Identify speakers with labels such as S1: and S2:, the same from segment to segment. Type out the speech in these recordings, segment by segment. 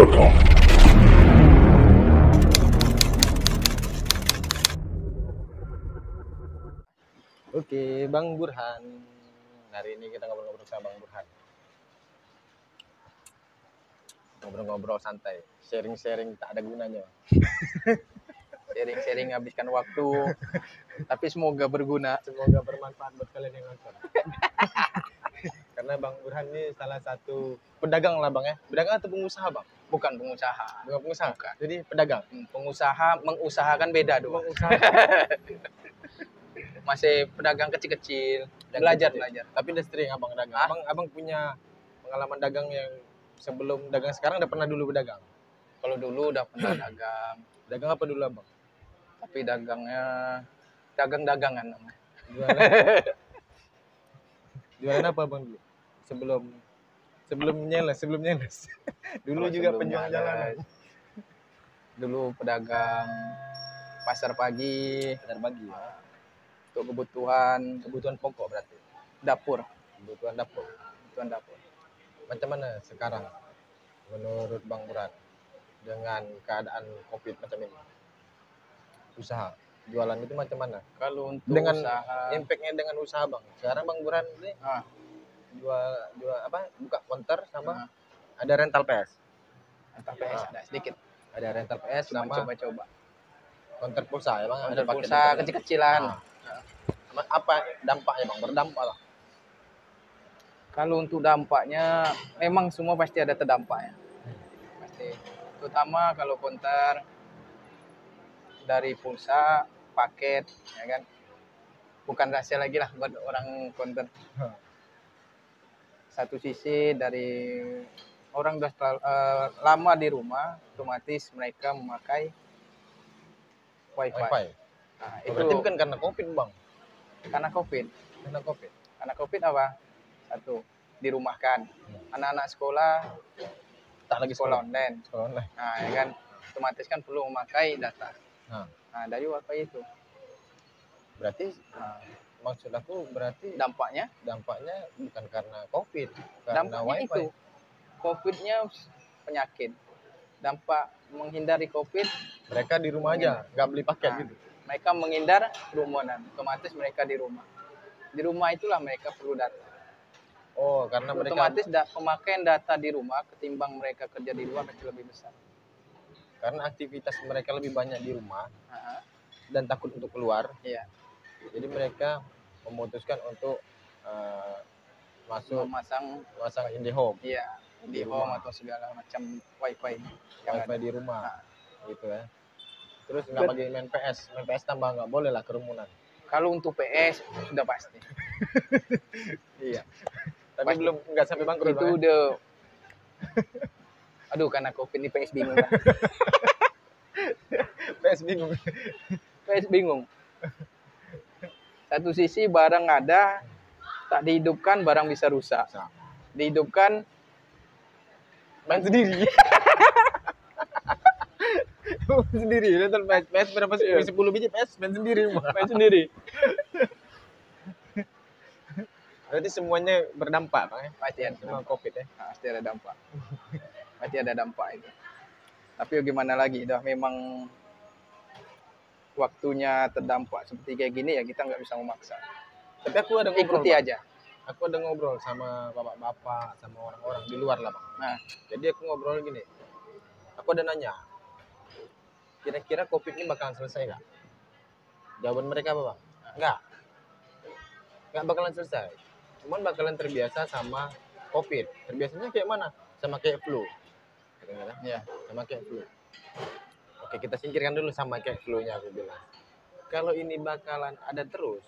S1: Welcome.
S2: Oke, Bang Burhan. Hari ini kita ngobrol-ngobrol sama Bang Burhan. Ngobrol-ngobrol santai, sharing-sharing tak ada gunanya. Sharing-sharing habiskan waktu, tapi semoga berguna, semoga bermanfaat buat kalian yang nonton. Karena Bang Burhan ini salah satu pedagang lah Bang ya. Pedagang atau pengusaha Bang?
S3: Bukan pengusaha.
S2: Bukan pengusaha.
S3: Bukan.
S2: Jadi pedagang.
S3: Pengusaha mengusahakan beda dong.
S2: Pengusaha.
S3: Masih pedagang kecil-kecil, belajar.
S2: Tapi udah sering abang dagang. Abang punya pengalaman dagang yang sebelum dagang sekarang udah pernah dulu berdagang.
S3: Kalau dulu udah pernah dagang,
S2: Dagang apa dulu abang?
S3: tapi dagangnya dagangan namanya.
S2: Jualan apa abang dulu? Sebelum nyeles. Dulu
S3: Kalau
S2: juga
S3: sebelum
S2: penjual
S3: nyales,
S2: jalanan.
S3: Dulu pedagang pasar pagi
S2: Pasar pagi.
S3: untuk
S2: Kebutuhan pokok berarti.
S3: dapur.
S2: Kebutuhan dapur. Macam mana sekarang menurut Bang Burhan dengan keadaan Covid macam ini? Usaha jualan itu macam mana?
S3: Kalau untuk
S2: Dengan
S3: usaha,
S2: impactnya dengan usaha Bang. Sekarang Bang Burhan ini jual apa? Buka counter sama ada rental PS.
S3: entah PS ada sedikit.
S2: Ada rental PS
S3: Cuma
S2: sama
S3: coba-coba.
S2: counter pulsa ya Bang.
S3: Ada
S2: paket
S3: pulsa
S2: internet.
S3: kecil-kecilan.
S2: Apa dampaknya Bang? Berdampak lah.
S3: Kalau untuk dampaknya, memang semua pasti ada terdampaknya. Pasti. Terutama kalau counter dari pulsa, paket, ya kan. Bukan rahasia lagi lah buat orang counter. Satu sisi dari orang sudah lama di rumah, otomatis mereka memakai wifi. Nah, itu
S2: Berarti bukan karena Covid Bang.
S3: karena COVID. Karena COVID apa? Satu, dirumahkan. Anak-anak sekolah
S2: Tak lagi
S3: sekolah online.
S2: Sekolah online.
S3: Nah, ya kan, otomatis kan perlu memakai data.
S2: Nah,
S3: Nah, dari wifi itu.
S2: berarti
S3: Nah,
S2: maksud aku berarti
S3: dampaknya
S2: bukan karena Covid, karena
S3: dampaknya
S2: wifi.
S3: itu. COVID-nya penyakit. Dampak menghindari COVID,
S2: Mereka di rumah aja, nggak beli paket
S3: Nah,
S2: gitu.
S3: mereka menghindar kerumunan. Otomatis mereka di rumah. Di rumah itulah mereka perlu data.
S2: Oh, karena mereka
S3: Otomatis pemakaian data di rumah ketimbang mereka kerja di luar pasti lebih besar.
S2: karena aktivitas mereka lebih banyak di rumah
S3: Nah,
S2: dan takut untuk keluar.
S3: iya.
S2: Jadi mereka memutuskan untuk
S3: Memasang
S2: masang IndiHome,
S3: di home atau segala macam wifi yang
S2: wifi
S3: ada.
S2: di rumah,
S3: Nah.
S2: gitu ya. Terus nggak bagi main PS tambah nggak boleh lah kerumunan.
S3: Kalau untuk PS sudah pasti.
S2: Iya. Tapi
S3: Pasti.
S2: belum nggak sampai bangkrut.
S3: Itu
S2: Bang, ya?
S3: udah. Aduh, karena COVID ini PS bingung lah.
S2: PS bingung.
S3: PS bingung. Satu sisi barang ada, tak dihidupkan barang bisa rusak. Dihidupkan
S2: Main sendiri. Sendiri nonton PS berapa sih? 10 biji PS main sendiri.
S3: main sendiri.
S2: Berarti semuanya berdampak Bang ya.
S3: Pasti ada
S2: Semua
S3: dampak.
S2: Covid ya.
S3: Pasti ada dampak. Pasti ada dampak itu. Tapi gimana lagi, dah memang waktunya terdampak seperti kayak gini ya kita nggak bisa memaksa.
S2: Tapi aku ada ngobrol.
S3: Ikuti
S2: Bang.
S3: aja.
S2: Aku ada ngobrol sama bapak-bapak, sama orang-orang di luar lah Bang.
S3: Nah,
S2: Jadi aku ngobrol gini. Aku ada nanya. Kira-kira Covid ini bakalan selesai nggak? Jawaban mereka apa Bang? Nggak. Nggak bakalan selesai. Cuman bakalan terbiasa sama Covid. Terbiasanya kayak mana? Sama kayak flu. Katanya kan?
S3: ya.
S2: Sama kayak flu. Oke, kita singkirkan dulu sama kayak flu-nya aku bilang. Kalau ini bakalan ada terus,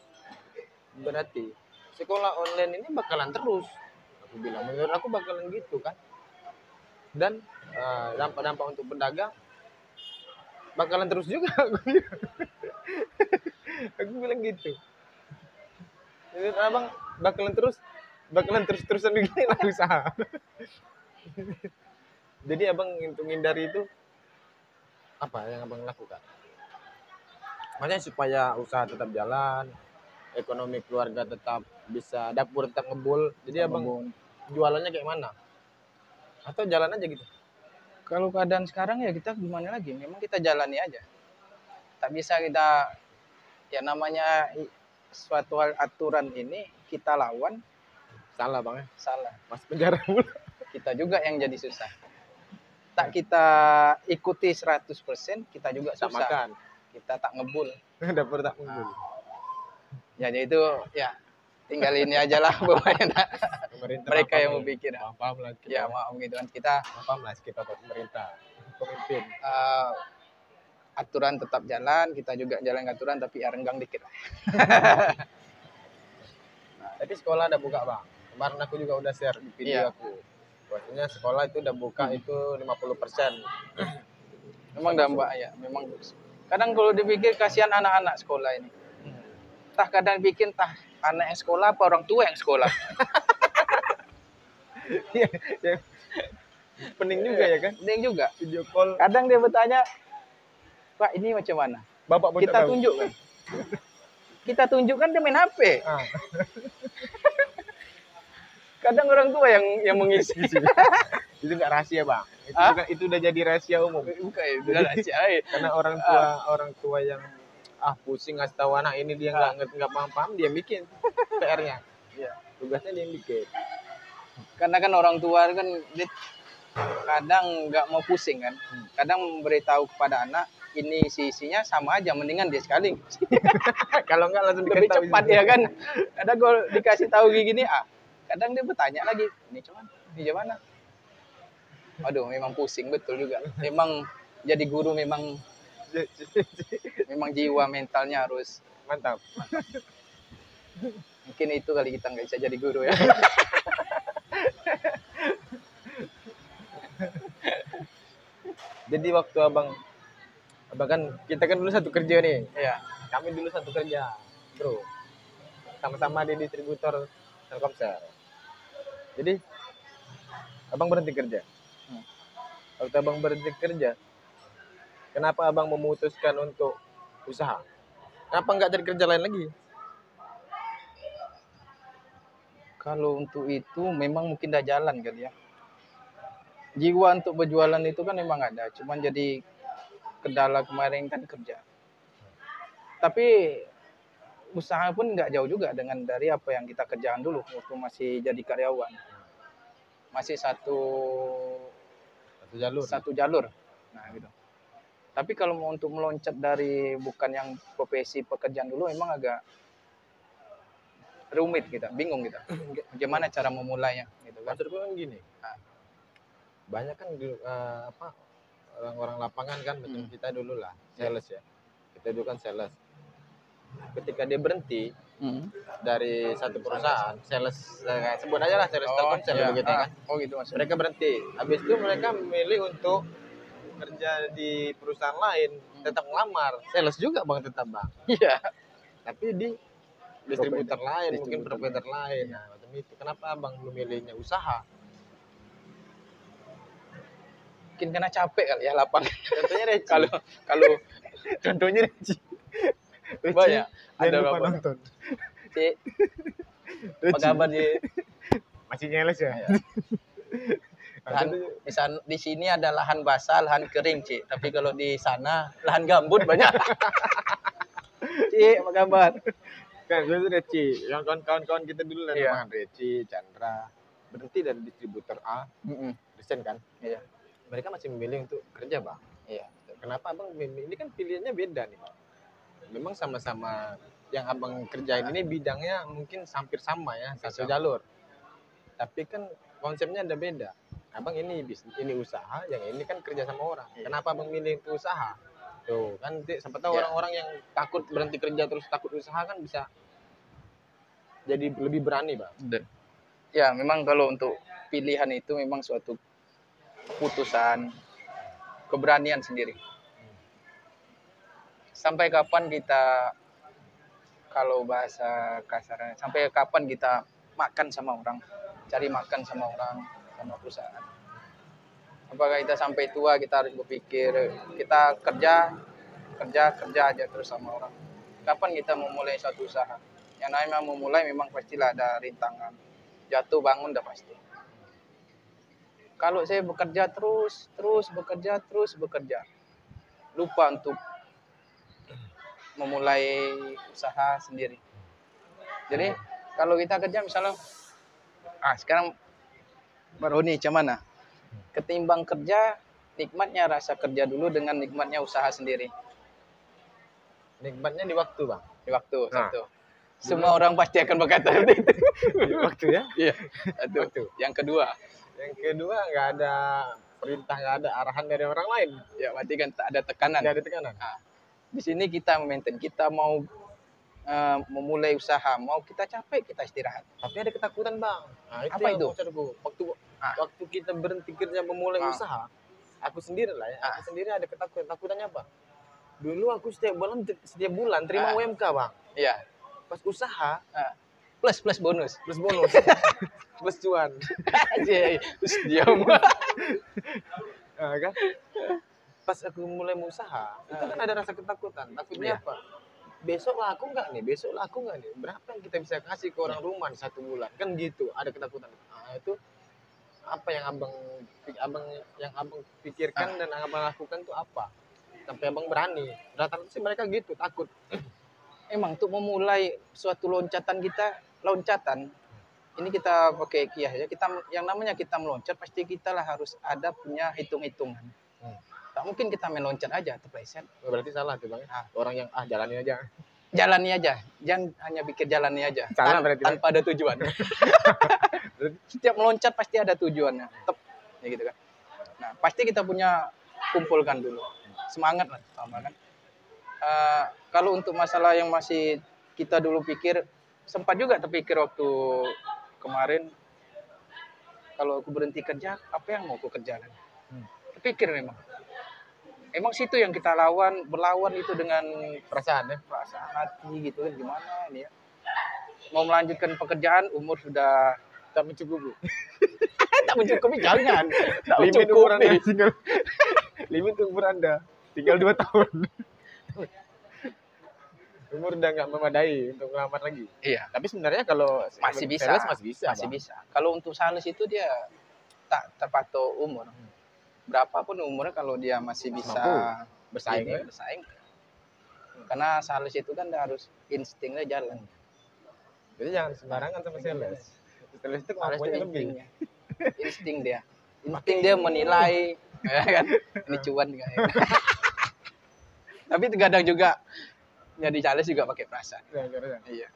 S2: berarti sekolah online ini bakalan terus. Aku bilang, menurut aku bakalan gitu kan. Dan dampak-dampak untuk pedagang bakalan terus juga. Aku bilang gitu. Menurut abang bakalan terus-terusan begini lah usaha. Jadi abang untuk menghindari itu apa yang abang lakukan? Maksudnya supaya usaha tetap jalan, ekonomi keluarga tetap bisa, dapur tetap ngebul. Jadi abang jualannya kayak mana? Atau jalan aja gitu?
S3: Kalau keadaan sekarang ya kita gimana lagi? Memang kita jalani aja. Tak bisa kita, ya namanya suatu hal aturan ini kita lawan,
S2: Salah bang ya.
S3: salah.
S2: Mas penjara mulu.
S3: Kita juga yang jadi susah. Tak kita ikuti 100%, kita juga
S2: Tak
S3: susah.
S2: makan.
S3: Kita tak ngebul.
S2: Dapur tak unggul.
S3: Jadi itu ya tinggal ini aja lah pokoknya.
S2: Pemerintah
S3: Mereka
S2: paham
S3: yang
S2: lah.
S3: mau pikir.
S2: Paham lah kita.
S3: Ya maaf gitu kan, kita
S2: Paham lah kita pemerintah. Pemimpin.
S3: aturan tetap jalan, kita juga jalan aturan tapi ya renggang dikit.
S2: Tapi sekolah udah buka bang. Kemarin aku juga udah share di video
S3: Iya.
S2: aku. Bahwasanya sekolah itu udah buka itu 50%.
S3: Memang dampak ya, memang. Kadang kalau dipikir kasihan anak-anak sekolah ini. Tah kadang bikin tah anak yang sekolah apa orang tua yang sekolah.
S2: Iya, ya. Pening juga ya kan?
S3: Dia juga.
S2: Video call.
S3: Kadang dia bertanya, Pak ini macam mana?
S2: Bapak pun
S3: Kita
S2: tak tahu.
S3: tunjukkan. Kita tunjukkan dia main HP.
S2: Ah.
S3: Kadang orang tua yang mengisi.
S2: Itu nggak rahasia bang. Itu,
S3: Hah?
S2: itu udah jadi rahasia umum.
S3: Bukan itu rahasia.
S2: Karena orang tua yang pusing ngasih tahu anak ini dia nggak ngerti nggak paham dia bikin PR-nya.
S3: Iya.
S2: Tugasnya dia yang bikin.
S3: Karena kan orang tua kan dia kadang nggak mau pusing kan. Kadang memberitahu kepada anak ini isinya sama aja, mendingan dia sekali.
S2: Kalau nggak langsung
S3: Lebih
S2: diketahui
S3: cepat
S2: juga.
S3: ya kan. Kadang kalau dikasih tahu kayak gini, kadang dia bertanya lagi, ini cuman, ini gimana? Aduh, memang pusing betul juga. Memang jadi guru memang jiwa mentalnya harus
S2: Mantap.
S3: mungkin itu kali kita nggak bisa jadi guru ya.
S2: Jadi waktu abang kan kita kan dulu satu kerja nih.
S3: Iya.
S2: Kami dulu satu kerja, bro. Sama-sama di distributor Telkomsel. Jadi abang berhenti kerja. Waktu abang berhenti kerja, kenapa abang memutuskan untuk usaha? Kenapa nggak cari kerja lain lagi?
S3: Kalau untuk itu memang mungkin dah jalan kali ya. Jiwa untuk berjualan itu kan memang ada, cuman jadi kendala kemarin kan kerja. Tapi usaha pun nggak jauh juga dengan dari apa yang kita kerjakan dulu waktu masih jadi karyawan. Masih
S2: Satu jalur.
S3: satu jalur. Nah, gitu. Tapi kalau mau untuk meloncat dari bukan yang profesi pekerjaan dulu memang agak rumit kita, bingung kita. Bagaimana cara memulainya gitu kan.
S2: Maksudku kan gini. Banyak kan orang-orang lapangan kan macam kita dulu lah, sales ya. Kita dulu kan sales. Ketika dia berhenti dari satu perusahaan, sales sebut aja lah sales Telkomsel
S3: iya.
S2: begitu kan.
S3: Oh gitu maksudnya.
S2: Mereka berhenti. Habis itu mereka memilih untuk kerja di perusahaan lain, tetap ngelamar. Sales juga bang tetap bang.
S3: Iya.
S2: Tapi di distributor lain, mungkin
S3: Distributor
S2: provider lain. Nah, macam itu. Kenapa abang belum milihnya usaha?
S3: Mungkin karena capek kali ya lapangan.
S2: Contohnya Reci.
S3: kalau
S2: Contohnya Reci.
S3: banyak ada
S2: Jangan lupa
S3: berapa
S2: nonton.
S3: Cik, apa kabar Cik?
S2: Masih nyeles ya?
S3: Iya. Di sini ada lahan basah, lahan kering, Cik. Tapi kalau di sana lahan gambut banyak. Cik, apa kabar?
S2: Kan itu Reci. Yang kawan-kawan kita dulu lah,
S3: Iya.
S2: Reci, Chandra, berhenti dari distributor A, resign kan?
S3: Iya.
S2: Mereka masih memilih untuk kerja bang.
S3: Iya.
S2: Kenapa abang memilih? Ini kan pilihannya beda nih. Memang sama-sama yang abang kerjain ini bidangnya mungkin hampir sama ya, satu jalur. Tapi kan konsepnya ada beda. Abang ini bisnis, ini usaha, yang ini kan kerja sama orang. Kenapa abang milih itu usaha? Tuh kan siapa tahu orang-orang yang takut berhenti kerja terus takut usaha kan bisa jadi lebih berani bang.
S3: Ya, memang kalau untuk pilihan itu memang suatu keputusan, keberanian sendiri. Sampai kapan kita, kalau bahasa kasarnya, sampai kapan kita makan sama orang, cari makan sama orang, sama perusahaan. Apakah kita sampai tua kita harus berpikir, kita kerja aja terus sama orang. Kapan kita memulai suatu usaha? Yang namanya memulai memang pastilah ada rintangan. Jatuh bangun udah pasti. Kalau saya bekerja terus bekerja, lupa untuk memulai usaha sendiri. Jadi kalau kita kerja misalnya, sekarang baru nih cuman mana? Ketimbang kerja, nikmatnya rasa kerja dulu dengan nikmatnya usaha sendiri.
S2: Nikmatnya di waktu, Bang.
S3: Di waktu
S2: Nah.
S3: satu. Semua orang pasti akan berkata seperti itu.
S2: Di waktu ya.
S3: Iya. Satu. Yang kedua
S2: nggak ada perintah, nggak ada arahan dari orang lain.
S3: ya berarti kan tak ada tekanan.
S2: Nggak ada tekanan.
S3: Nah, di sini kita maintain, kita mau memulai usaha, mau kita capek kita istirahat.
S2: Tapi ada ketakutan, Bang. Nah,
S3: Apa itu?
S2: maksudku. Waktu kita berhenti kerja memulai usaha, aku sendiri lah ya. Aku sendiri ada ketakutannya, Bang. Dulu aku setiap bulan terima UMK, Bang.
S3: Iya.
S2: Pas usaha
S3: plus bonus.
S2: Plus cuan.
S3: Aja, terus diam.
S2: Nah, kan? Pas aku mulai usaha, itu kan ada rasa ketakutan. Takutnya apa? Besok laku nggak nih? Berapa yang kita bisa kasih ke orang rumah di 1 bulan? Kan gitu, ada ketakutan. Nah, itu apa yang abang pikirkan dan abang lakukan tuh apa? Sampai abang berani. Rata-rata sih mereka gitu, takut.
S3: Emang untuk memulai suatu loncatan, ini kita pakai kias ya. Yang namanya kita meloncat, pasti kita lah harus ada punya hitung-hitungan. Tak mungkin kita main loncat aja terpleset.
S2: Berarti salah tuh, Bang. Orang yang jalani aja.
S3: Jalani aja, jangan hanya pikir jalani aja.
S2: Salah berarti,
S3: tanpa ada tujuan. Setiap meloncat pasti ada tujuannya. Tetap ya gitu kan. Nah, pasti kita punya kumpulkan dulu. Semangat lah sama kan. Kalau untuk masalah yang masih kita dulu pikir, sempat juga terpikir waktu kemarin, kalau aku berhenti kerja, apa yang mau aku kerjakan? Terpikir emang situ yang kita berlawan itu dengan perasaan hati gitu kan, gimana ini ya. Mau melanjutkan pekerjaan, umur sudah
S2: tak mencukupi.
S3: Tak mencukupi, jangan. Tak
S2: Limit
S3: mencukupi.
S2: umur Anda limit umur Anda tinggal 2 tahun. Umur udah nggak memadai untuk melamar lagi.
S3: Iya.
S2: Tapi sebenarnya kalau
S3: masih bisa.
S2: sales masih bisa.
S3: Kalau untuk sales itu dia tak terpatok umur. Berapapun umurnya, kalau dia masih bisa bersaing. Karena sales itu kan harus instingnya jalan.
S2: Jadi jangan sembarangan sama sales. Sales itu kemampuannya lebih.
S3: Insting dia menilai, ya kan? Ini cuan enggak ya? Tapi kadang juga jadi sales juga pakai perasaan. Iya.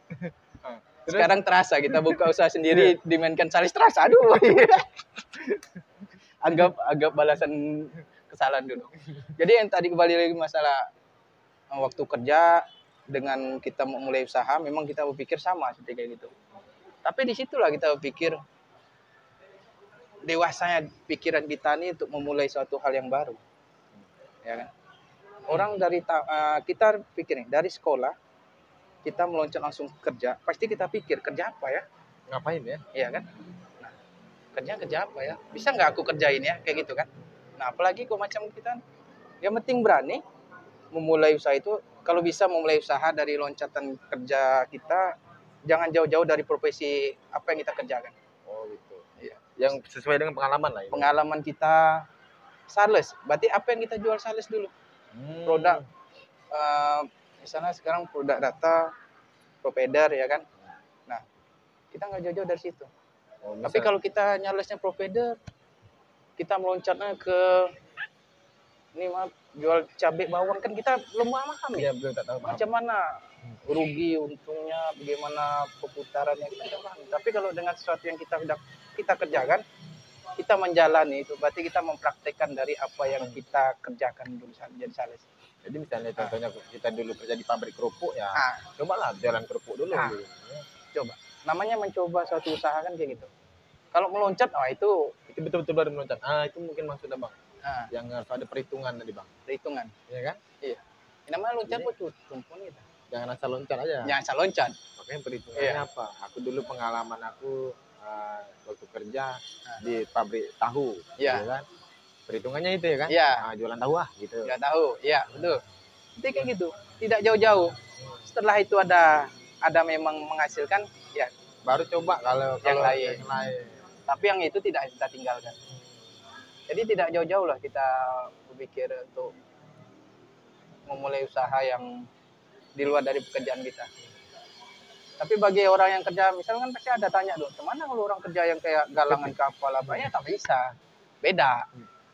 S3: Sekarang terasa kita buka usaha sendiri, dimainkan sales terasa. Aduh. Anggap balasan kesalahan dulu. Jadi yang tadi kembali lagi masalah waktu kerja dengan kita mau mulai usaha, memang kita berpikir sama seperti kayak gitu. Tapi disitulah kita berpikir dewasanya pikiran kita nih untuk memulai suatu hal yang baru, ya kan? Orang kita pikir nih, dari sekolah kita meloncat langsung kerja, pasti kita pikir kerja apa ya?
S2: Ngapain ya?
S3: Iya kan? Nah, kerja apa ya? Bisa nggak aku kerjain ya? Kayak gitu kan? Nah, apalagi kok macam kita, yang penting berani memulai usaha itu. Kalau bisa memulai usaha dari loncatan kerja kita, jangan jauh-jauh dari profesi apa yang kita kerjakan.
S2: Oh gitu.
S3: Iya.
S2: Yang sesuai dengan pengalaman lah.
S3: Pengalaman kita sales, berarti apa yang kita jual sales dulu? Produk, misalnya sekarang produk data, provider ya kan. Nah, kita nggak jauh-jauh dari situ. Tapi kalau kita nyalesnya provider, kita meloncatnya ke ini jual cabai bawang, kan kita belum paham ya.
S2: Belum tahu
S3: macam mana rugi untungnya, bagaimana perputarannya, kita tidak paham. Tapi kalau dengan sesuatu yang kita kerjakan, kita menjalani itu, berarti kita mempraktekkan dari apa yang kita kerjakan dulu jadi sales.
S2: Jadi misalnya contohnya kita dulu kerja di pabrik kerupuk ya, cobalah jalan kerupuk dulu.
S3: Coba. Namanya mencoba suatu usaha kan kayak gitu. Kalau meloncat, itu
S2: betul-betul baru meloncat. Itu mungkin maksudnya Bang. Yang harus ada perhitungan tadi Bang.
S3: Perhitungan.
S2: Iya kan?
S3: Iya. Ini namanya loncat kok tumpun gitu.
S2: Jangan asal loncat aja.
S3: Jangan asal loncat.
S2: Makanya perhitungannya apa? Aku dulu pengalaman aku waktu kerja di pabrik tahu, ya kan? Perhitungannya itu ya kan?
S3: Iya.
S2: Jualan tahu gitu.
S3: Jualan tahu, iya betul. Jadi kayak gitu, tidak jauh-jauh. Setelah itu ada memang menghasilkan, ya
S2: baru coba kalau
S3: yang lain.
S2: Yang lain.
S3: Tapi yang itu tidak kita tinggalkan. Jadi tidak jauh-jauh lah kita berpikir untuk memulai usaha yang di luar dari pekerjaan kita. Tapi bagi orang yang kerja, misalkan pasti ada tanya dong, kemana kalau orang kerja yang kayak galangan kapal apa ya, tak bisa. Beda.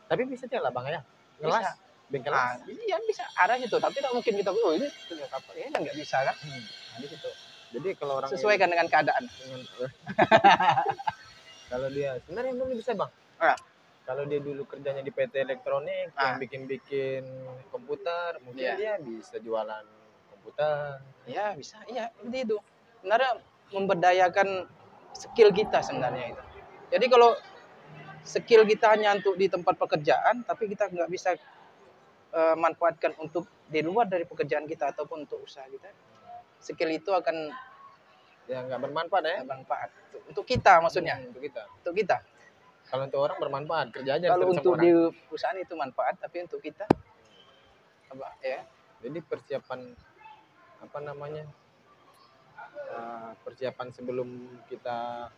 S2: Tapi bisa jalan bang ya,
S3: Bisa.
S2: ngelas, bengkel las.
S3: Iya bisa ada gitu, tapi tak mungkin kita, oh ini kerja kapal, ini nggak bisa kan? Nah, di situ.
S2: Jadi kalau orang
S3: Sesuaikan dengan keadaan.
S2: kalau dia sebenarnya belum bisa bang.
S3: Ah.
S2: Kalau dia dulu kerjanya di PT Elektronik yang bikin-bikin komputer, mungkin
S3: Iya.
S2: dia bisa jualan komputer.
S3: Ya bisa, iya seperti itu. Sebenarnya memberdayakan skill kita sebenarnya itu. Jadi kalau skill kita hanya untuk di tempat pekerjaan, tapi kita nggak bisa manfaatkan untuk di luar dari pekerjaan kita ataupun untuk usaha kita, skill itu akan
S2: Ya nggak bermanfaat ya.
S3: bermanfaat untuk kita maksudnya,
S2: Untuk kita.
S3: untuk kita.
S2: Kalau untuk orang bermanfaat kerjanya.
S3: Kalau
S2: sama
S3: untuk
S2: orang.
S3: di perusahaan itu manfaat, tapi untuk kita apa ya?
S2: Jadi persiapan apa namanya? Persiapan sebelum kita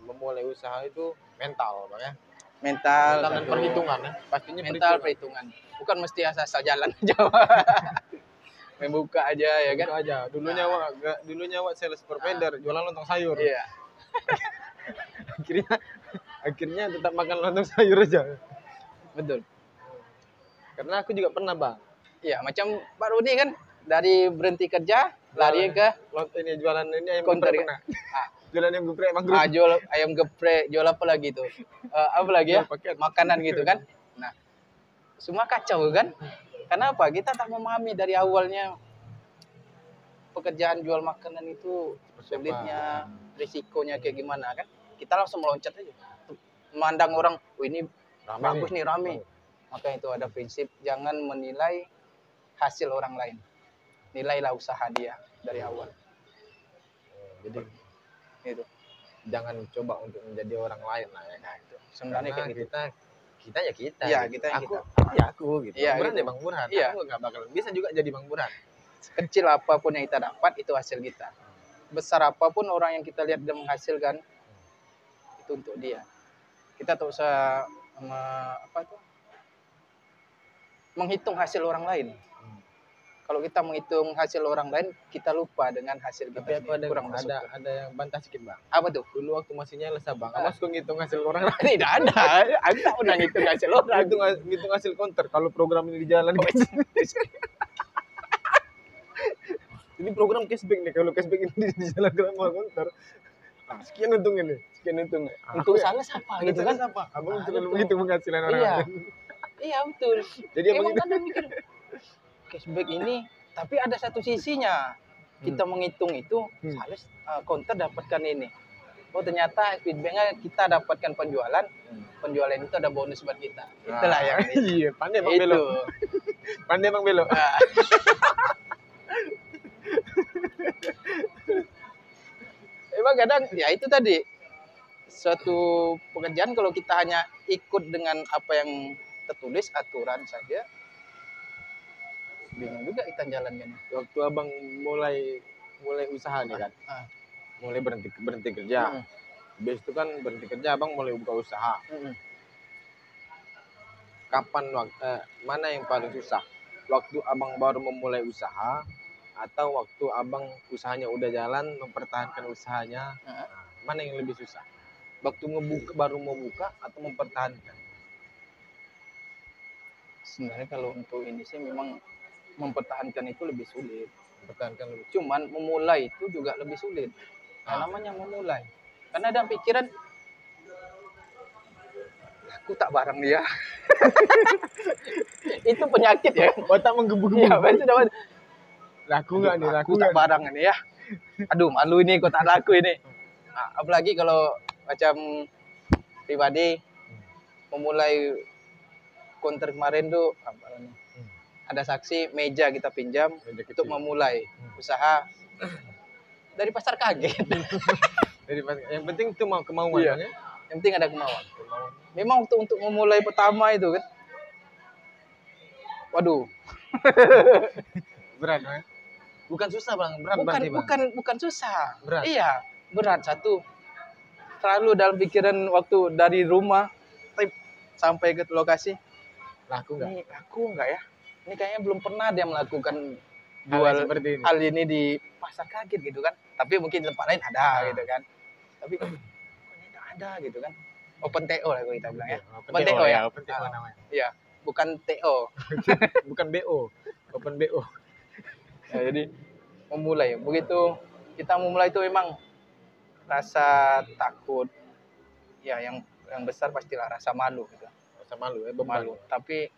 S2: memulai usaha itu mental, bang ya.
S3: Mental
S2: Dan
S3: satu.
S2: perhitungan ya. Pastinya
S3: Mental perhitungan. Bukan mesti asal jalan aja. Membuka aja ya kan?
S2: Buka aja. Dulunya awak sales provider, jualan lontong sayur.
S3: Iya.
S2: akhirnya tetap makan lontong sayur aja.
S3: Betul.
S2: Karena aku juga pernah bang.
S3: Iya, macam Pak Rudi kan dari berhenti kerja lari ke
S2: Ini jualan ini ayam
S3: counter
S2: geprek
S3: kan?
S2: pernah. Jualan ayam geprek manggrove.
S3: Jual ayam geprek, jual apa lagi tuh? Apa lagi ya?
S2: Jual paket.
S3: Makanan gitu kan? Nah, semua kacau kan? Kenapa? Kita tak memahami dari awalnya pekerjaan jual makanan itu sulitnya, risikonya kayak gimana kan? Kita langsung meloncat aja. Memandang orang, oh ini
S2: Rame
S3: bagus nih, rame. Maka itu ada prinsip, jangan menilai hasil orang lain. Nilailah usaha dia dari awal.
S2: Jadi
S3: Itu.
S2: jangan coba untuk menjadi orang lain lah ya.
S3: Nah, itu. Sebenarnya
S2: Karena
S3: kayak gitu.
S2: kita ya kita.
S3: Iya,
S2: gitu.
S3: kita yang
S2: aku,
S3: kita.
S2: Ya aku gitu.
S3: Iya,
S2: Bang Burhan
S3: gitu.
S2: ya Bang Burhan.
S3: Iya.
S2: Aku nggak bakal bisa juga jadi Bang Burhan.
S3: Kecil apapun yang kita dapat itu hasil kita. Besar apapun orang yang kita lihat dia menghasilkan itu untuk dia. Kita tak usah menghitung hasil orang lain. Kalau kita menghitung hasil orang lain, kita lupa dengan hasil kita
S2: Tapi aku
S3: sendiri. Kurang bersyukur.
S2: ada yang bantah sedikit bang.
S3: Apa tuh?
S2: Dulu waktu masih nyales bang, awas kok ngitung hasil orang lain.
S3: Tidak ada. Aku tak pernah ngitung hasil orang.
S2: Ngitung hasil counter kalau program ini dijalankan. Ini program cashback nih, kalau cashback ini dijalankan sama counter. Sekian untung ini, sekian untung.
S3: Untuk salah siapa gitu kan?
S2: Apa? Abang
S3: Nah,
S2: selalu
S3: itu.
S2: begitu penghasilan orang
S3: Iya.
S2: lain.
S3: Iya betul.
S2: Jadi abang
S3: Emang
S2: itu
S3: kadang mikir cashback ini, tapi ada satu sisinya. Kita menghitung itu, sales counter dapatkan ini. Oh ternyata feedbacknya kita dapatkan penjualan, penjualan itu ada bonus buat kita. Itulah yang ini.
S2: Iya, pandai bang
S3: Itu.
S2: belok. Pandai bang belok.
S3: Emang kadang ya itu tadi suatu pekerjaan kalau kita hanya ikut dengan apa yang tertulis aturan saja, bingung juga kita jalannya.
S2: Waktu abang mulai usaha nih kan,
S3: Ah.
S2: mulai berhenti kerja. Habis itu kan berhenti kerja, abang mulai buka usaha. Kapan mana yang paling susah? Waktu abang baru memulai usaha atau waktu abang usahanya udah jalan mempertahankan usahanya? Mana yang lebih susah? Waktu baru mau buka atau mempertahankan?
S3: Sebenarnya kalau untuk ini sih memang mempertahankan itu lebih sulit.
S2: Mempertahankan lebih.
S3: Cuman memulai itu juga lebih sulit. Nah, namanya memulai. Karena ada pikiran aku tak barang dia. Itu penyakit ya.
S2: Otak menggebu-gebu.
S3: Iya, betul dapat.
S2: Laku nggak nih? Laku
S3: Aku tak
S2: nggak?
S3: barang ini ya. Aduh, malu ini kok tak laku ini. Nah, apalagi kalau macam pribadi memulai counter kemarin tuh apa namanya? Ada saksi meja kita pinjam untuk memulai usaha dari pasar kaget.
S2: Yang penting itu kemauan.
S3: Iya.
S2: Bang, ya?
S3: Yang penting ada kemauan. Memang untuk memulai pertama itu kan, waduh,
S2: Berat, Bang. Bukan susah bang, berat berarti, bang.
S3: bukan susah.
S2: Berat.
S3: Iya, berat satu. Selalu dalam pikiran waktu dari rumah, sampai ke lokasi,
S2: Laku nggak?
S3: ini aku enggak ya? Ini kayaknya belum pernah dia melakukan
S2: Hal yang
S3: jual
S2: seperti ini.
S3: hal ini di pasar kaget gitu kan. Tapi mungkin di tempat lain ada
S2: Nah.
S3: gitu kan. Tapi kok ini enggak ada gitu kan. Open TO lah kalau kita bilang ya.
S2: Open
S3: Open
S2: TO
S3: TO
S2: ya,
S3: ya.
S2: Open TO
S3: Ah.
S2: namanya.
S3: Iya, bukan TO.
S2: Bukan BO, Open BO.
S3: Ya, jadi memulai. Begitu kita memulai itu memang rasa takut. Ya, yang besar pastilah rasa malu gitu.
S2: Rasa malu ya, beban.
S3: Malu. Tapi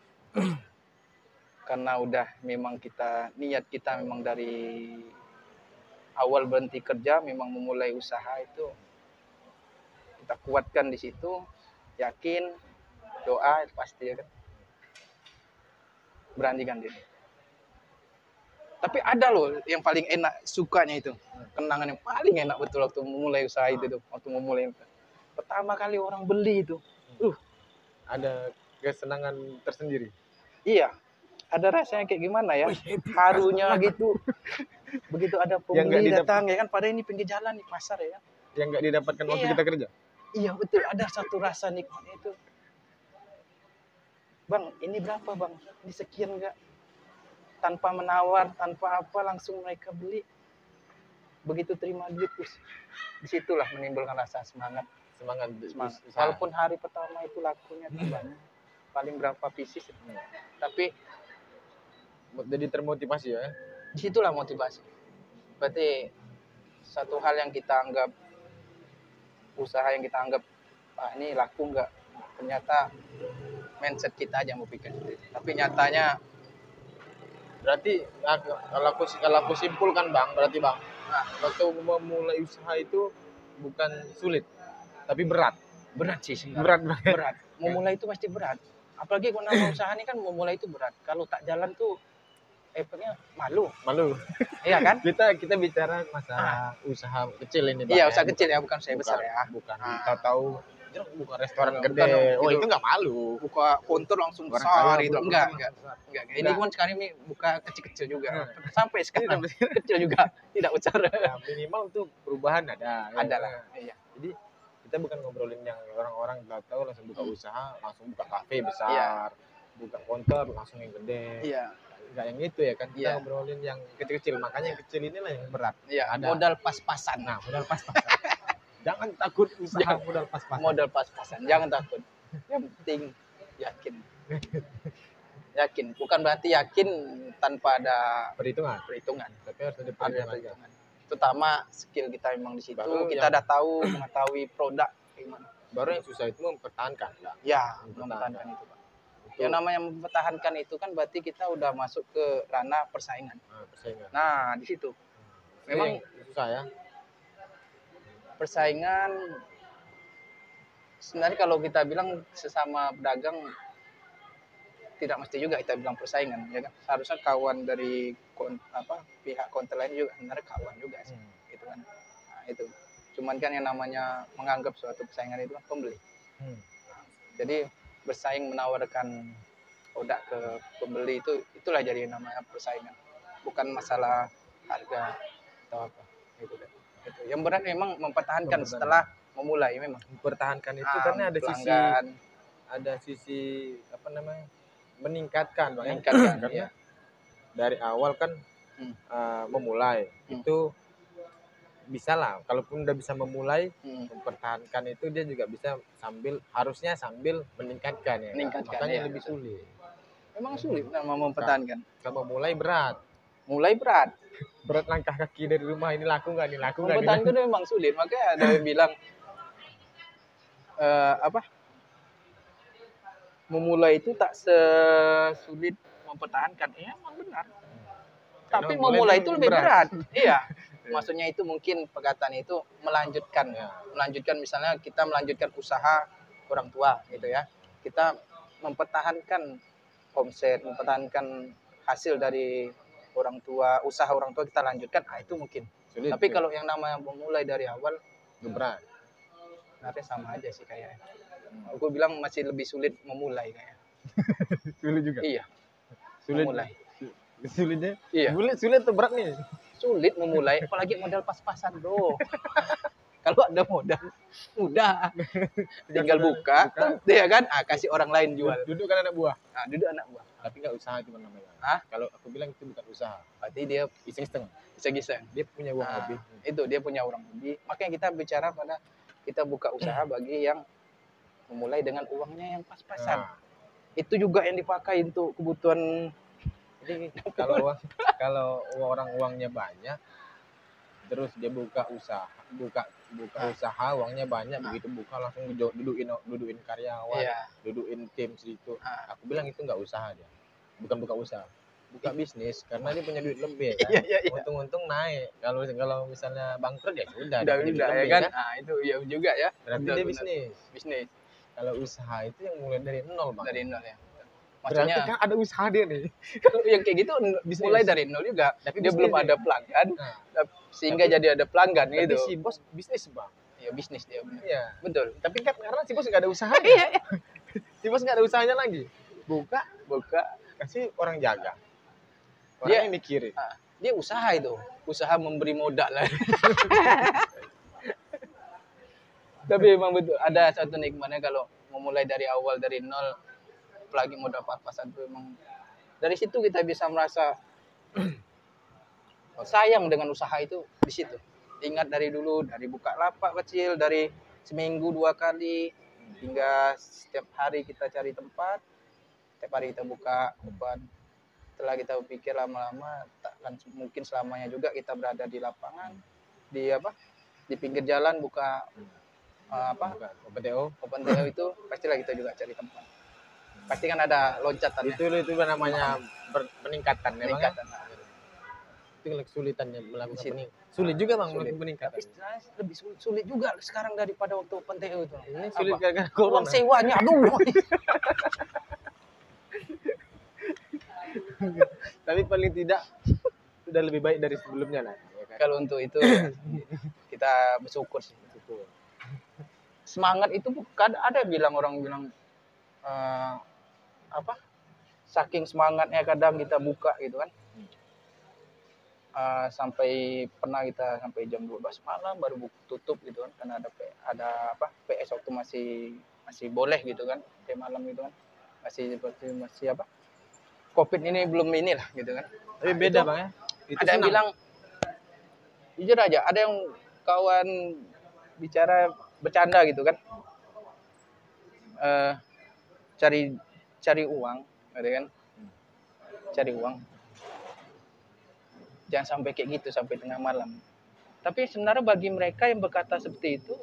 S3: karena udah memang niat kita memang dari awal berhenti kerja memang memulai usaha itu kita kuatkan di situ, yakin, doa pasti ya kan, beranikan diri. Tapi ada loh yang paling enak sukanya itu, kenangan yang paling enak betul waktu memulai usaha itu tuh, waktu memulai pertama kali orang beli itu,
S2: Ada kesenangan tersendiri.
S3: iya, ada rasanya kayak gimana ya, harunya gitu. Begitu ada
S2: Yang nggak
S3: pembeli
S2: didapat-
S3: datang ya kan, pada ini pinggir jalan di pasar ya kan.
S2: Yang nggak didapatkan waktu
S3: Iya.
S2: kita kerja.
S3: Iya betul, ada satu rasa nikmatnya itu. Bang, ini berapa bang? Ini sekian enggak? Tanpa menawar, tanpa apa, langsung mereka beli. Begitu terima duit, disitulah menimbulkan rasa semangat.
S2: Semangat.
S3: Semangat.
S2: usaha.
S3: Walaupun hari pertama itu lakunya tuh banyak, paling berapa pieces, tapi
S2: Jadi termotivasi ya.
S3: disitulah motivasi. Berarti satu hal yang kita anggap, usaha yang kita anggap, ini laku enggak? Ternyata mindset kita aja mau pikir. Tapi nyatanya,
S2: Berarti kalau aku simpulkan Bang, berarti Bang, waktu memulai usaha itu bukan sulit, tapi berat.
S3: berat sih sebenarnya.
S2: Berat.
S3: Berat. Memulai itu pasti berat. Apalagi kalau nama usaha ini kan memulai itu berat. Kalau tak jalan tuh efeknya malu.
S2: Malu.
S3: Iya kan?
S2: Kita bicara masalah usaha kecil ini Bang.
S3: Iya,
S2: ya.
S3: usaha kecil ya, bukan usaha besar ya.
S2: Bukan.
S3: Ah.
S2: Tahu bukan restoran
S3: Bukan,
S2: gede. Oh,
S3: itu-
S2: itu nggak malu.
S3: Buka konter langsung
S2: Orang
S3: besar
S2: kaya
S3: itu.
S2: belum
S3: Enggak.
S2: Enggak.
S3: Ini pun sekarang ini buka kecil-kecil juga.
S2: Nah.
S3: Sampai sekarang kecil juga tidak besar.
S2: Ya, minimal tuh perubahan ada.
S3: Ada lah. Iya.
S2: Jadi kita bukan ngobrolin yang orang-orang tahu langsung buka usaha, langsung buka kafe besar,
S3: Iya.
S2: buka konter langsung yang gede.
S3: Iya.
S2: Enggak yang itu ya kan, kita
S3: Iya.
S2: ngobrolin yang kecil-kecil. Makanya yang kecil inilah yang berat.
S3: Iya,
S2: Ada.
S3: modal pas-pasan.
S2: Nah, modal pas-pasan. Jangan takut usaha
S3: Jangan.
S2: modal pas-pasan.
S3: Modal pas-pasan. Jangan takut. Yang penting yakin. Yakin. Bukan berarti yakin tanpa ada
S2: Perhitungan.
S3: perhitungan.
S2: Tapi harus ada
S3: Ada
S2: perhitungan.
S3: perhitungan. Terutama skill kita memang di situ.
S2: Baru
S3: Kita
S2: yang-
S3: udah tahu mengetahui produk gimana.
S2: Baru yang susah itu mempertahankan. Lah.
S3: Ya,
S2: Mempertahankan.
S3: mempertahankan itu, Pak.
S2: Itu,
S3: Yang namanya mempertahankan itu kan berarti kita udah masuk ke ranah persaingan.
S2: persaingan.
S3: Nah, di situ memang
S2: Yang susah ya.
S3: persaingan sebenarnya kalau kita bilang sesama pedagang tidak mesti juga kita bilang persaingan, ya kan? Seharusnya kawan dari pihak konter lain juga sebenarnya kawan juga sih, gitu kan. Nah, itu. Cuman kan yang namanya menganggap suatu persaingan itu kan pembeli. Jadi bersaing menawarkan produk ke pembeli itulah jadi namanya persaingan. Bukan masalah harga atau apa. Gitu kan. Gitu. Yang berat memang mempertahankan setelah memulai memang.
S2: Mempertahankan itu karena
S3: pelanggan,
S2: ada sisi apa namanya? Meningkatkan, Bang.
S3: meningkatkan.
S2: Karena
S3: Ya.
S2: dari awal kan memulai itu bisa lah, kalaupun udah bisa memulai mempertahankan itu dia juga bisa harusnya sambil meningkatkan ya.
S3: Meningkatkan,
S2: Makanya
S3: ya.
S2: lebih sulit.
S3: Memang sulit nama mempertahankan.
S2: Kalau memulai berat.
S3: Mulai berat.
S2: Berat langkah kaki dari rumah ini laku nggak nih? Laku nggak nih?
S3: Mempertahankan itu memang sulit. Makanya ada yang bilang memulai itu tak sesulit mempertahankan. Iya, memang benar.
S2: Karena
S3: Tapi memulai itu lebih berat. Iya.
S2: Iya.
S3: Maksudnya itu mungkin perkataan itu melanjutkan.
S2: Ya.
S3: Melanjutkan misalnya kita melanjutkan usaha orang tua gitu ya. Kita mempertahankan omset, mempertahankan hasil dari orang tua, usaha orang tua kita lanjutkan. Itu mungkin.
S2: Sulit.
S3: Tapi kalau yang namanya memulai dari awal
S2: itu berat.
S3: sebenarnya sama aja sih kayaknya. Aku bilang masih lebih sulit memulai kayaknya.
S2: Sulit juga.
S3: Iya,
S2: Sulit.
S3: memulai.
S2: Sulitnya.
S3: Iya.
S2: Sulit tuh berat nih.
S3: Sulit memulai, apalagi modal pas-pasan, bro. Kalau ada modal, mudah. Tinggal buka, ya kan? Kasih orang lain jual.
S2: Duduk kan anak buah.
S3: Nah, duduk anak buah.
S2: Tapi nggak usaha cuma namanya.
S3: Hah?
S2: Kalau aku bilang itu bukan usaha.
S3: Berarti dia
S2: Iseng-iseng.
S3: iseng-iseng.
S2: Dia punya uang
S3: Nah,
S2: lebih.
S3: itu dia punya uang lebih. Makanya kita bicara pada kita buka usaha bagi yang memulai dengan uangnya yang pas-pasan.
S2: Nah,
S3: Itu juga yang dipakai untuk kebutuhan.
S2: jadi kalau orang uangnya banyak, terus dia buka usaha uangnya banyak, begitu buka langsung dudukin karyawan,
S3: Iya.
S2: dudukin tim situ.
S3: Ah.
S2: Aku bilang itu nggak usaha dia, bukan buka usaha, buka bisnis karena dia punya duit lebih kan.
S3: Iya.
S2: Untung naik. Kalau misalnya bangkrut ya sudah,
S3: Udah
S2: dia punya duit
S3: ya
S2: lebih,
S3: kan? Nah, itu ya juga ya.
S2: berarti
S3: Benar,
S2: dia
S3: benar.
S2: bisnis. Kalau usaha itu yang mulai dari nol, Bang.
S3: Dari nol ya.
S2: Berarti
S3: Maksudnya
S2: kan ada usaha dia nih.
S3: kalau yang kayak gitu
S2: Bisnis.
S3: mulai dari nol juga.
S2: Tapi
S3: Dia
S2: bisnis
S3: belum
S2: dia.
S3: ada pelanggan,
S2: Nah,
S3: sehingga jadi ada pelanggan
S2: tapi
S3: gitu.
S2: si bos bisnis, Bang.
S3: Ya bisnis dia benar.
S2: Iya.
S3: Betul.
S2: Tapi kan karena si bos nggak ada usahanya.
S3: Iya.
S2: Si bos nggak ada usahanya lagi. Buka,
S3: Buka.
S2: kasih orang jaga.
S3: Dia-
S2: Orangnya mikirin.
S3: Dia usaha itu. Usaha memberi modal lah. Tapi memang betul. Ada satu nikmatnya kalau memulai dari awal dari nol, apalagi modal pas-pasan itu memang dari situ kita bisa merasa sayang dengan usaha itu di situ. Ingat dari dulu, dari buka lapak kecil, dari seminggu 2 kali, hingga setiap hari kita cari tempat, setiap hari kita buka depan. Setelah kita pikir lama-lama, takkan mungkin selamanya juga kita berada di lapangan, di pinggir jalan buka
S2: Buka OPTO.
S3: open TO itu, pastilah kita juga cari tempat. Pasti kan ada loncatan ya,
S2: Itu namanya peningkatan memang. Ya?
S3: peningkatan.
S2: Itu kesulitannya melakukan
S3: Di situ.
S2: Sulit juga Bang
S3: Sulit.
S2: melakukan peningkatan.
S3: Tapi sebenarnya lebih sulit juga sekarang daripada waktu open TO itu.
S2: Ini sulit
S3: Apa?
S2: gara-gara
S3: Uang
S2: corona.
S3: sewanya, aduh.
S2: Tapi paling tidak sudah lebih baik dari sebelumnya lah. Ya kan?
S3: Kalau untuk itu kita bersyukur sih.
S2: Gitu.
S3: Semangat itu bukan ada orang bilang saking semangatnya kadang kita buka gitu kan. Sampai pernah kita sampai jam 12 malam baru tutup gitu kan, karena ada PS waktu masih boleh gitu kan, kayak malam gitu kan, masih Covid ini belum inilah gitu kan.
S2: Tapi beda
S3: Itu
S2: Bang ya. Itu
S3: ada yang
S2: senang.
S3: bilang jujur aja, ada yang kawan bicara bercanda gitu kan, cari uang gitu kan, cari uang, jangan sampai kayak gitu sampai tengah malam. Tapi sebenarnya bagi mereka yang berkata seperti itu,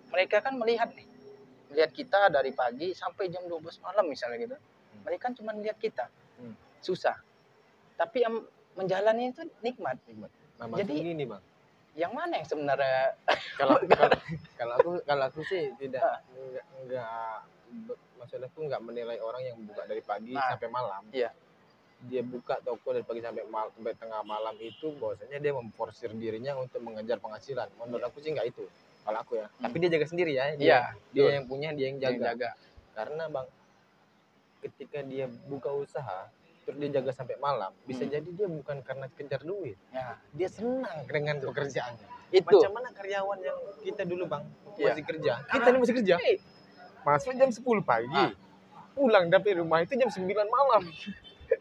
S3: mereka kan melihat kita dari pagi sampai jam 12 malam misalnya gitu. Mereka kan cuma lihat kita susah, tapi yang menjalani itu nikmat.
S2: Nah,
S3: Jadi-
S2: maksudnya gini Bang.
S3: Yang mana yang sebenarnya
S2: Kalau aku sih enggak maksud aku enggak menilai orang yang buka dari pagi
S3: Nah,
S2: sampai malam.
S3: iya.
S2: Dia buka toko dari pagi sampai tengah malam itu bahwasanya dia memforsir dirinya untuk mengejar penghasilan. Menurut aku sih enggak itu. Kalau aku ya. Tapi dia jaga sendiri ya.
S3: Iya,
S2: Dia
S3: betul.
S2: yang punya, dia yang
S3: Yang
S2: jaga.
S3: jaga.
S2: Karena Bang, ketika dia buka usaha terus dia jaga sampai malam, bisa jadi dia bukan karena kejar duit.
S3: Ya,
S2: Dia senang dengan pekerjaannya.
S3: itu.
S2: Macam mana karyawan yang kita dulu Bang
S3: Iya.
S2: masih kerja. Kita ini masih kerja. Masuk jam 10 pagi. Pulang dari rumah itu jam 9 malam.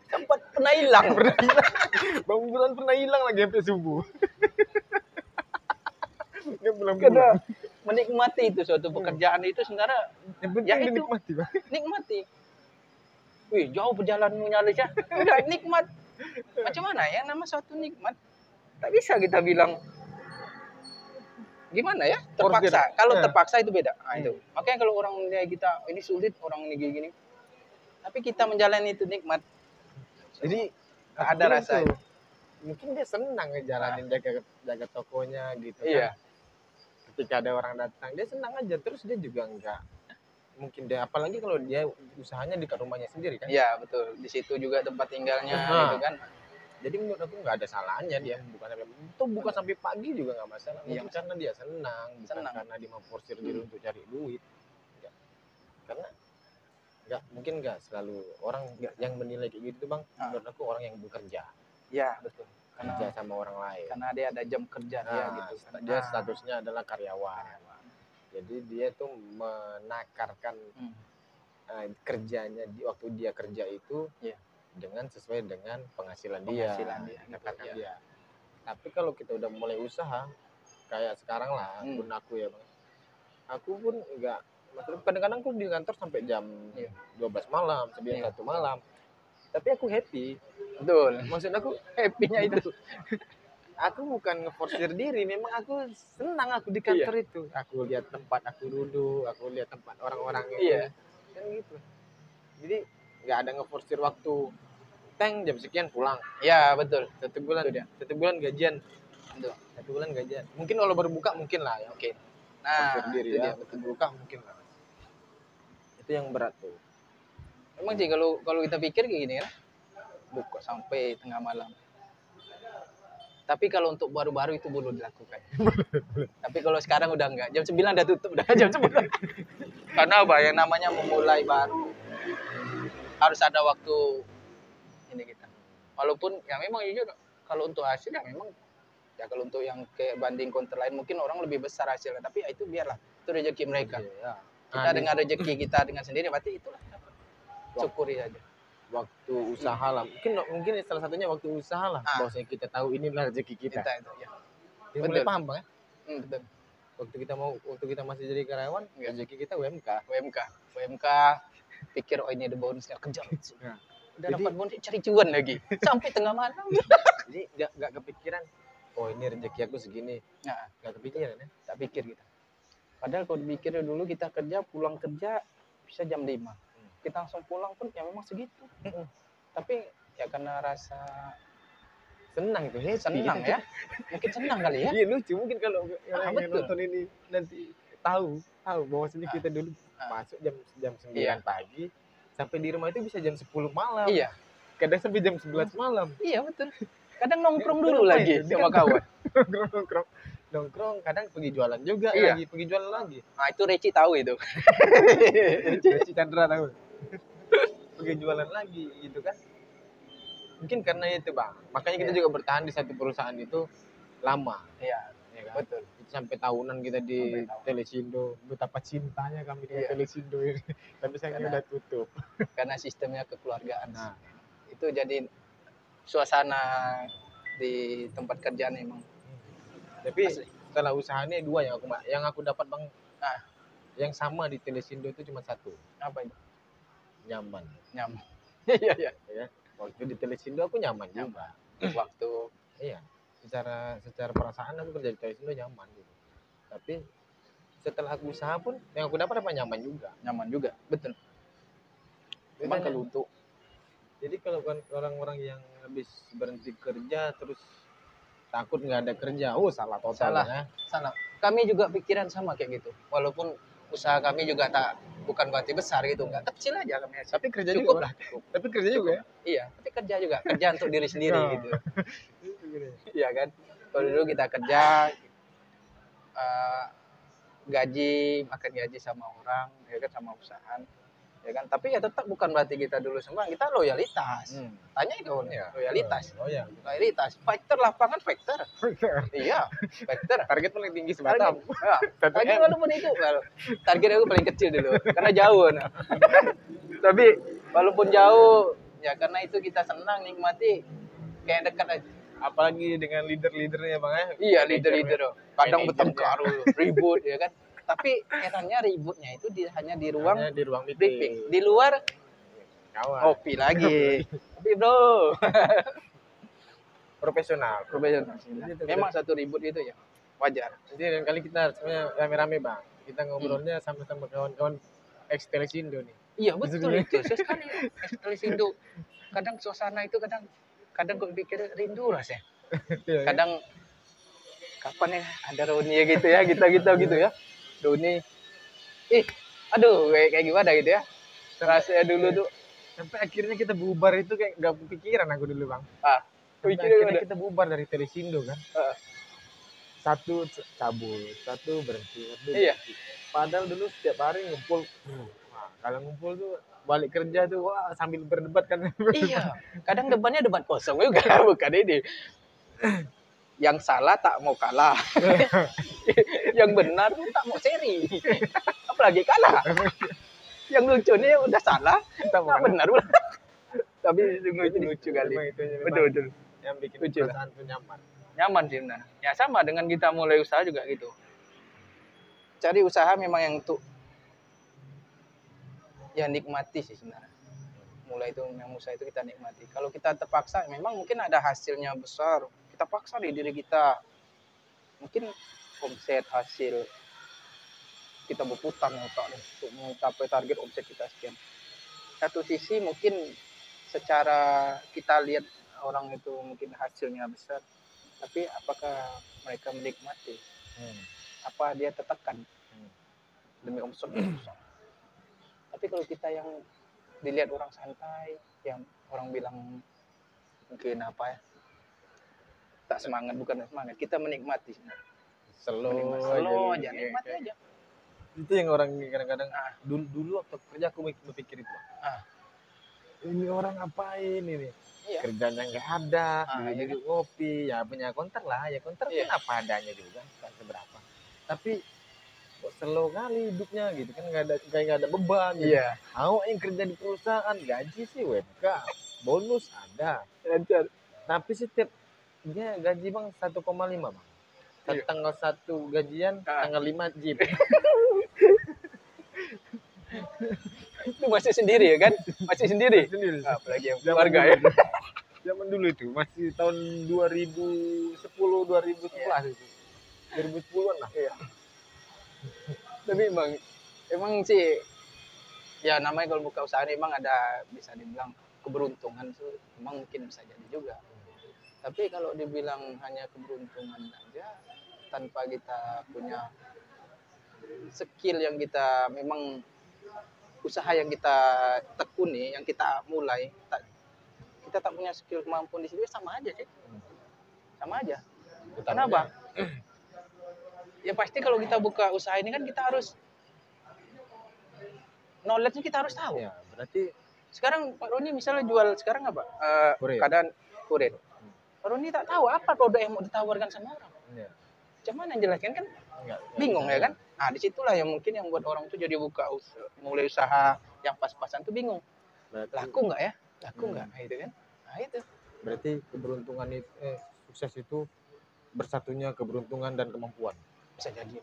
S3: Sempat pernah hilang.
S2: Bang Bulan pernah hilang lagi sampai subuh. Dia pulang.
S3: Karena menikmati itu suatu pekerjaan itu sebenarnya
S2: Yang penting
S3: ya
S2: dia
S3: itu.
S2: nikmati Bang.
S3: nikmati. Wih, jauh perjalananmu Alisha. Udah nikmat. Macam mana ya nama suatu nikmat? Tak bisa kita bilang gimana ya? Terpaksa. Kalau
S2: Ya.
S3: terpaksa itu beda. Nah, itu. Makanya kalau orang lihat kita ini sulit, orang ini gini. Tapi kita menjalani itu nikmat.
S2: Jadi
S3: Tak
S2: aku
S3: ada
S2: bilang
S3: rasa.
S2: tuh, mungkin dia senang ngejalanin jaga tokonya gitu
S3: Iya.
S2: kan. Ketika ada orang datang dia senang aja, terus dia juga enggak mungkin dia, apalagi kalau dia usahanya di rumahnya sendiri kan.
S3: Iya, betul. Di situ juga tempat tinggalnya
S2: Nah.
S3: gitu kan.
S2: Jadi menurut aku nggak ada salahnya dia buka sampai pagi juga nggak masalah.
S3: Iya.
S2: Mungkin karena dia senang, bukan
S3: Senang.
S2: karena dia memforsir diri untuk cari duit. Nggak. Karena mungkin nggak selalu orang yang menilai kayak gitu Bang.
S3: Ah.
S2: Menurut aku orang yang bekerja.
S3: Iya, betul.
S2: kerja sama orang lain.
S3: karena dia ada jam kerja dia
S2: Nah,
S3: gitu.
S2: dia statusnya adalah karyawan. Jadi dia tuh menakarkan
S3: Hmm.
S2: kerjanya di waktu dia kerja itu
S3: Iya.
S2: dengan sesuai dengan penghasilan dia.
S3: Penghasilan dia,
S2: Dikatakan
S3: gitu,
S2: dia. Tapi kalau kita udah mulai usaha kayak sekarang lah, pun aku ya bang, aku pun enggak, maksudnya kadang-kadang aku di kantor sampai jam
S3: Iya.
S2: 12 malam, sampai jam 1 malam. Tapi aku happy.
S3: Betul.
S2: Maksud aku
S3: Happy-nya itu.
S2: aku bukan ngeforsir diri, memang aku senang aku di kantor itu. Aku lihat tempat aku duduk, aku lihat tempat orang-orang itu.
S3: Iya.
S2: Kan gitu. Jadi nggak ada ngeforsir waktu. Teng jam sekian pulang.
S3: Ya, betul.
S2: Satu bulan gajian.
S3: Betul.
S2: 1 bulan gajian. Mungkin kalau berbuka mungkin lah ya.
S3: Oke. Nah,
S2: Forsir diri
S3: itu
S2: ya.
S3: dia, betul.
S2: Berbuka mungkin lah. Itu yang berat tuh.
S3: Emang sih kalau kita pikir kayak gini ya, buka sampai tengah malam. Tapi kalau untuk baru-baru itu belum dilakukan. Tapi kalau sekarang udah enggak. Jam 9 udah tutup, udah jam 9. Karena apa? Yang namanya memulai baru harus ada waktu ini kita. Walaupun ya memang jujur kalau untuk hasil ya memang ya kalau untuk yang kayak banding counter lain mungkin orang lebih besar hasilnya, tapi ya itu biarlah. Itu rezeki mereka.
S2: Ya.
S3: Kita dengan rezeki kita dengan sendiri berarti itulah. Syukuri aja.
S2: Waktu usaha lah. Mungkin salah satunya waktu usaha lah. Bahwasanya kita tahu inilah rezeki kita.
S3: Itu ya.
S2: Dia mulai paham bang ya?
S3: Betul.
S2: Waktu kita masih jadi karyawan, rezeki kita UMK.
S3: UMK pikir oh ini ada bonusnya kejar.
S2: Nah,
S3: udah dapat bonus cari cuan lagi sampai tengah malam.
S2: Jadi nggak kepikiran. Oh ini rezeki aku segini.
S3: Nah,
S2: nggak kepikiran ya?
S3: Tak pikir kita. Padahal kalau dipikir dulu kita kerja pulang kerja bisa jam 5. Kita langsung pulang pun ya memang segitu. Tapi ya karena rasa
S2: senang itu,
S3: senang ya. Mungkin senang kali ya.
S2: Iya lucu mungkin kalau yang
S3: betul.
S2: nonton ini nanti tahu bahwasanya kita dulu masuk jam 9 pagi sampai di rumah itu bisa jam 10 malam.
S3: Iya.
S2: Kadang sampai jam 11 malam.
S3: Iya betul. Kadang nongkrong dulu lagi sama kawan.
S2: Nongkrong, kadang pergi jualan juga pergi jualan lagi.
S3: Nah, itu Reci tahu itu.
S2: Reci Chandra tahu. Pergi jualan lagi gitu kan. Mungkin karena itu bang, makanya kita juga bertahan di satu perusahaan itu lama.
S3: Iya,
S2: kan? Betul. Itu sampai tahunan kita di Telesindo. Betapa cintanya kami dengan Telesindo ini. Tapi sekarang udah tutup.
S3: Karena sistemnya kekeluargaan. Nah, itu jadi suasana di tempat kerjaan emang.
S2: Tapi setelah usahanya 2 yang aku dapat bang. Nah, yang sama di Telesindo itu cuma 1.
S3: Apa itu?
S2: Nyaman.
S3: Iya.
S2: Ya. Waktu di Telesindo aku nyaman juga.
S3: Waktu
S2: secara perasaan aku kerja di Telesindo nyaman gitu. Tapi setelah aku usaha pun yang aku dapat apa nyaman juga.
S3: Betul. Memang kalau untuk
S2: jadi kalau orang-orang yang habis berhenti kerja terus takut nggak ada kerja, salah total.
S3: Salah. Kami juga pikiran sama kayak gitu. Walaupun usaha kami juga bukan berarti besar gitu, enggak kecil aja kami.
S2: Tapi kerja
S3: cukup
S2: juga
S3: lah.
S2: Tapi kerja juga ya?
S3: Iya, tapi kerja juga. Kerja untuk diri sendiri gitu. Iya kan? Kalau dulu kita kerja makan gaji sama orang, ya kan sama usahaan. Ya kan? Tapi ya tetap bukan berarti kita dulu semua, kita loyalitas. Tanya kawan loyalitas. Loyalitas. Fighter lapangan fighter. Iya, fighter.
S2: Target paling tinggi sebatam.
S3: Target walaupun itu, target aku paling kecil dulu, karena jauh. Nah. Tapi walaupun jauh, ya karena itu kita senang nikmati, kayak dekat aja.
S2: Apalagi dengan leader-leadernya bang ya?
S3: Iya leader. Kadang bertengkar, ribut ya kan. Tapi herannya ributnya itu hanya di ruang briefing. Di luar kopi lagi. Tapi bro.
S2: Profesional.
S3: Memang satu ribut itu ya wajar.
S2: Jadi lain kali kita sebenarnya rame-rame bang. Kita ngobrolnya sama-sama kawan-kawan ex Telesindo nih.
S3: Iya betul itu. Sekali ex Telesindo. Kadang suasana itu kadang gue pikir rindu rasanya. Kadang kapan ya ada reuni gitu ya kita gitu ya. Doni, aduh kayak gimana gitu ya. Rasanya dulu tuh.
S2: Sampai akhirnya kita bubar itu kayak gak kepikiran aku dulu bang.
S3: Akhirnya
S2: kita bubar dari Telesindo kan. Satu cabut, satu berhenti.
S3: Iya.
S2: Padahal dulu setiap hari ngumpul. Kalau ngumpul tuh balik kerja tuh sambil berdebat kan.
S3: Iya. Kadang debatnya debat kosong juga bukan ini. Yang salah tak mau kalah. Yang benar tuh tak mau seri. Apalagi kalah. Yang lucunya udah salah,
S2: Tak mau
S3: tak
S2: kalah.
S3: benar pula. Tapi lucu kali.
S2: Memang itu memang
S3: Betul.
S2: yang bikin
S3: Lucu lah.
S2: perasaan tuh nyaman.
S3: Nyaman sih benar. Ya sama dengan kita mulai usaha juga gitu. Cari usaha memang yang untuk yang nikmati sih sebenarnya. Mulai itu yang usaha itu kita nikmati. Kalau kita terpaksa, memang mungkin ada hasilnya besar. Kita paksa di diri kita. Mungkin omset hasil kita berputar otak nih untuk mencapai target omset kita sekian. Satu sisi mungkin secara kita lihat orang itu mungkin hasilnya besar, tapi apakah mereka menikmati? Apa dia tertekan demi omset besar? Tapi kalau kita yang dilihat orang santai, yang orang bilang mungkin apa ya, tak semangat, bukan semangat, kita menikmati. Slow aja, nikmati aja.
S2: Itu yang orang kadang-kadang dulu waktu kerja aku berpikir itu, Bang. Ini orang ngapain ini?
S3: Iya.
S2: Kerjanya nggak ada,
S3: Iya
S2: duduk ngopi, ya punya konter lah, ya konter
S3: Iya.
S2: kan apa adanya juga, kan seberapa. Tapi kok slow kali hidupnya gitu kan, kayak nggak ada beban. Gitu.
S3: Iya.
S2: Awak yang kerja di perusahaan, gaji sih WFK, bonus ada. Tapi setiap dia gaji Bang 1,5 Bang.
S3: Iya.
S2: Tanggal 1 gajian, tanggal 5 jeep.
S3: Itu masih sendiri ya kan? Masih sendiri.
S2: Sendiri.
S3: Apalagi yang keluarga ya.
S2: Zaman dulu itu masih tahun 2010 2011 itu. 2010-an lah.
S3: Iya. Tapi emang sih ya namanya kalau buka usaha emang ada bisa dibilang keberuntungan tuh emang mungkin bisa jadi juga. Tapi kalau dibilang hanya keberuntungan aja tanpa kita punya skill yang kita memang usaha yang kita tekuni, yang kita mulai, kita tak punya skill kemampuan di situ sama aja sih. Sama aja. Kenapa? Ya pasti kalau kita buka usaha ini kan kita harus knowledge-nya kita harus tahu.
S2: Ya, berarti
S3: sekarang Pak Roni misalnya jual sekarang apa?
S2: Kurir.
S3: Keadaan kurir. Pak Roni tak tahu apa produk yang mau ditawarkan sama orang.
S2: Ya.
S3: Cuman yang jelaskan kan
S2: Enggak,
S3: bingung ya kan? Nah disitulah yang mungkin yang buat orang tuh jadi mulai usaha yang pas-pasan tuh bingung.
S2: Berarti,
S3: Laku nggak ya? Laku nggak? Nah, itu kan? Nah itu.
S2: Berarti keberuntungan itu sukses itu bersatunya keberuntungan dan kemampuan.
S3: Bisa jadi.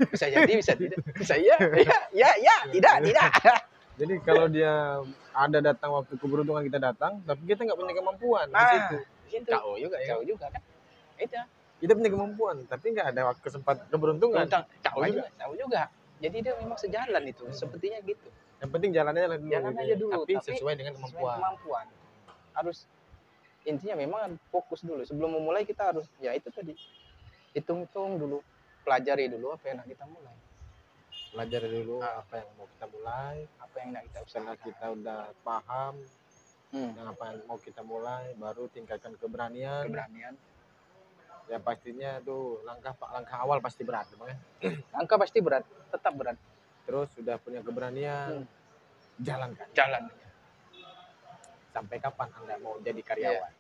S3: Bisa jadi, bisa tidak. Bisa iya. Ya, tidak.
S2: Jadi kalau dia ada datang waktu keberuntungan kita datang, tapi kita nggak punya kemampuan di situ.
S3: Itu.
S2: Kau juga ya.
S3: Kau juga kan? Itu.
S2: Kita punya kemampuan, tapi nggak ada kesempatan keberuntungan.
S3: Tahu juga. Jadi dia memang sejalan itu, sepertinya gitu.
S2: Yang penting jalannya dulu.
S3: Jalan aja dulu,
S2: tapi sesuai dengan kemampuan.
S3: Harus intinya memang fokus dulu. Sebelum memulai kita harus ya itu tadi. Hitung-hitung dulu, pelajari dulu apa yang nak kita mulai.
S2: Pelajari dulu apa yang mau kita mulai,
S3: apa yang nak kita
S2: setelah kita udah paham
S3: yang
S2: apa yang mau kita mulai, baru tingkatkan keberanian. Ya pastinya tuh langkah awal pasti berat, Bang ya.
S3: Langkah pasti berat, tetap berat.
S2: Terus sudah punya keberanian, jalan.
S3: Jalan.
S2: Sampai kapan Anda mau jadi karyawan?